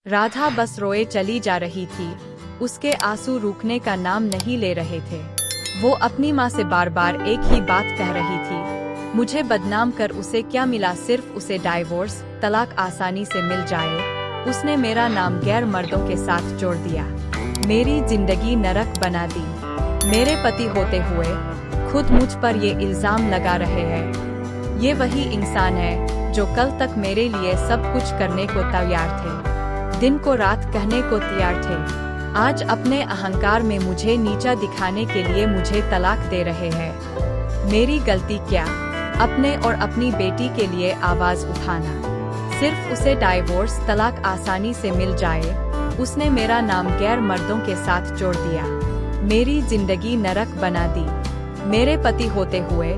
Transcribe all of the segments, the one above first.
राधा बस रोए चली जा रही थी। उसके आंसू रुकने का नाम नहीं ले रहे थे। वो अपनी माँ से बार बार एक ही बात कह रही थी, मुझे बदनाम कर उसे क्या मिला, सिर्फ उसे डाइवोर्स तलाक आसानी से मिल जाए। उसने मेरा नाम गैर मर्दों के साथ जोड़ दिया, मेरी जिंदगी नरक बना दी। मेरे पति होते हुए खुद मुझ पर ये इल्जाम लगा रहे हैं। ये वही इंसान है जो कल तक मेरे लिए सब कुछ करने को तैयार थे, दिन को रात कहने को तैयार थे। आज अपने अहंकार में मुझे नीचा दिखाने के लिए मुझे तलाक दे रहे हैं। मेरी गलती क्या? अपने और अपनी बेटी के लिए आवाज उठाना। सिर्फ उसे डाइवोर्स तलाक आसानी से मिल जाए। उसने मेरा नाम गैर मर्दों के साथ जोड़ दिया, मेरी जिंदगी नरक बना दी। मेरे पति होते हुए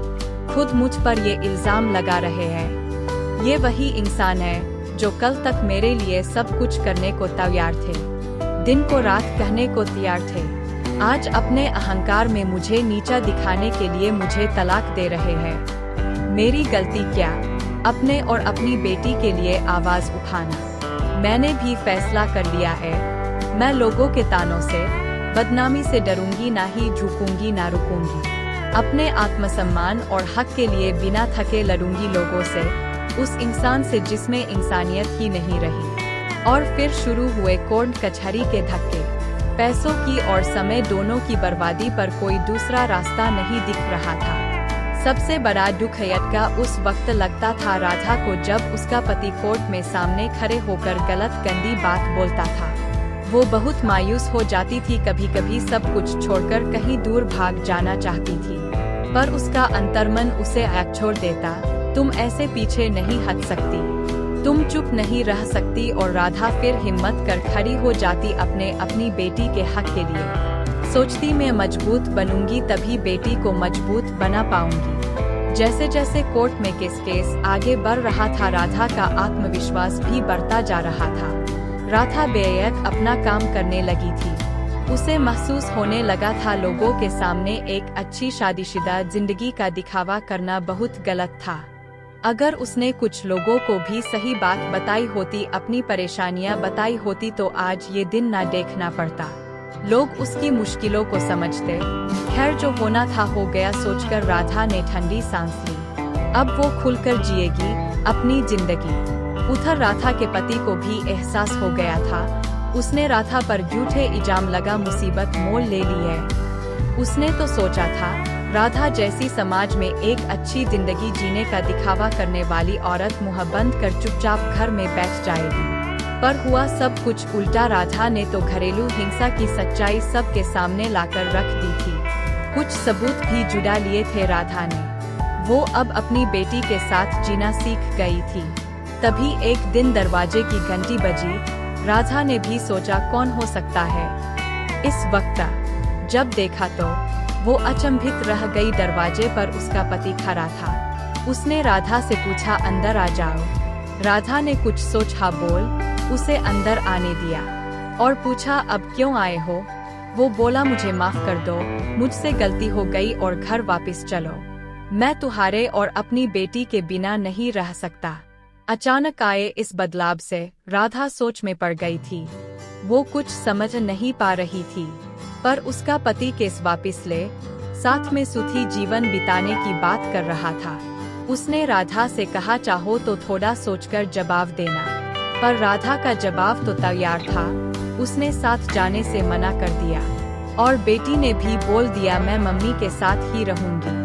खुद मुझ पर ये इल्जाम लगा रहे हैं। ये वही इंसान है जो कल तक मेरे लिए सब कुछ करने को तैयार थे, दिन को रात कहने को तैयार थे। आज अपने अहंकार में मुझे नीचा दिखाने के लिए मुझे तलाक दे रहे हैं। मेरी गलती क्या? अपने और अपनी बेटी के लिए आवाज उठाना। मैंने भी फैसला कर लिया है, मैं लोगों के तानों से, बदनामी से डरूंगी ना ही झुकूंगी ना रुकूंगी। अपने आत्मसम्मान और हक के लिए बिना थके लड़ूंगी लोगों से, उस इंसान से जिसमें इंसानियत ही नहीं रही। और फिर शुरू हुए कोर्ट कचहरी के धक्के, पैसों की और समय दोनों की बर्बादी पर कोई दूसरा रास्ता नहीं दिख रहा था। सबसे बड़ा दुख का उस वक्त लगता था राधा को, जब उसका पति कोर्ट में सामने खड़े होकर गलत गंदी बात बोलता था। वो बहुत मायूस हो जाती थी, कभी कभी सब कुछ छोड़कर कहीं दूर भाग जाना चाहती थी, पर उसका अंतर्मन उसे छोड़ देता। तुम ऐसे पीछे नहीं हट सकती, तुम चुप नहीं रह सकती। और राधा फिर हिम्मत कर खड़ी हो जाती अपनी बेटी के हक के लिए। सोचती मैं मजबूत बनूंगी तभी बेटी को मजबूत बना पाऊंगी। जैसे जैसे कोर्ट में केस आगे बढ़ रहा था, राधा का आत्मविश्वास भी बढ़ता जा रहा था। राधा बेयक अपना काम करने लगी थी। उसे महसूस होने लगा था लोगों के सामने एक अच्छी शादीशुदा जिंदगी का दिखावा करना बहुत गलत था। अगर उसने कुछ लोगों को भी सही बात बताई होती, अपनी परेशानियां बताई होती, तो आज ये दिन ना देखना पड़ता। लोग उसकी मुश्किलों को समझते। खैर, जो होना था हो गया सोचकर राधा ने ठंडी सांस ली। अब वो खुलकर जिएगी अपनी जिंदगी। उधर राधा के पति को भी एहसास हो गया था, उसने राधा पर झूठे इल्जाम लगा मुसीबत मोल ले ली है। उसने तो सोचा था राधा जैसी समाज में एक अच्छी जिंदगी जीने का दिखावा करने वाली औरत मुंह बंद कर चुपचाप घर में बैठ जाएगी, पर हुआ सब कुछ उल्टा। राधा ने तो घरेलू हिंसा की सच्चाई सबके सामने लाकर रख दी थी। कुछ सबूत भी जुटा लिए थे राधा ने। वो अब अपनी बेटी के साथ जीना सीख गई थी। तभी एक दिन दरवाजे की घंटी बजी। राधा ने भी सोचा कौन हो सकता है इस वक्त। जब देखा तो वो अचंभित रह गई। दरवाजे पर उसका पति खड़ा था। उसने राधा से पूछा, अंदर आ जाओ। राधा ने कुछ सोचा, बोल। उसे अंदर आने दिया और पूछा, अब क्यों आए हो? वो बोला, मुझे माफ कर दो, मुझसे गलती हो गई और घर वापस चलो। मैं तुम्हारे और अपनी बेटी के बिना नहीं रह सकता। अचानक आए इस बदलाव से राधा सोच में पड़ गई थी। वो कुछ समझ नहीं पा रही थी, पर उसका पति केस वापस ले, साथ में सुखी जीवन बिताने की बात कर रहा था। उसने राधा से कहा, चाहो तो थोड़ा सोचकर जवाब देना, पर राधा का जवाब तो तैयार था। उसने साथ जाने से मना कर दिया और बेटी ने भी बोल दिया, मैं मम्मी के साथ ही रहूंगी।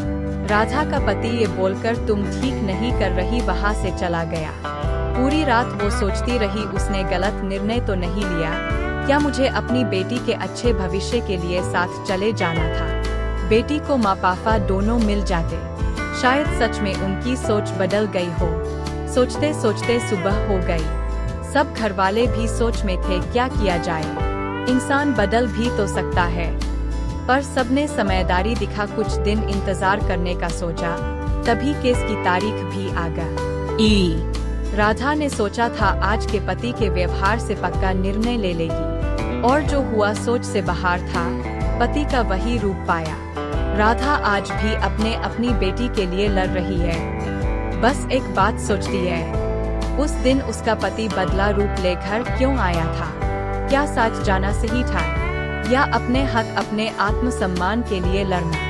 राधा का पति ये बोलकर तुम ठीक नहीं कर रही वहाँ से चला गया। पूरी रात वो सोचती रही, उसने गलत निर्णय तो नहीं लिया क्या? मुझे अपनी बेटी के अच्छे भविष्य के लिए साथ चले जाना था। बेटी को माँ पापा दोनों मिल जाते, शायद सच में उनकी सोच बदल गई हो। सोचते सोचते सुबह हो गई। सब घरवाले भी सोच में थे, क्या किया जाए, इंसान बदल भी तो सकता है। पर सबने समझदारी दिखा, कुछ दिन इंतजार करने का सोचा। तभी केस की तारीख भी आ गई। राधा ने सोचा था आज के पति के व्यवहार से पक्का निर्णय ले लेगी, और जो हुआ सोच से बाहर था। पति का वही रूप पाया। राधा आज भी अपनी बेटी के लिए लड़ रही है। बस एक बात सोचती है, उस दिन उसका पति बदला रूप ले घर क्यों आया था? क्या सच जाना सही था, या अपने हक अपने आत्मसम्मान के लिए लड़ना?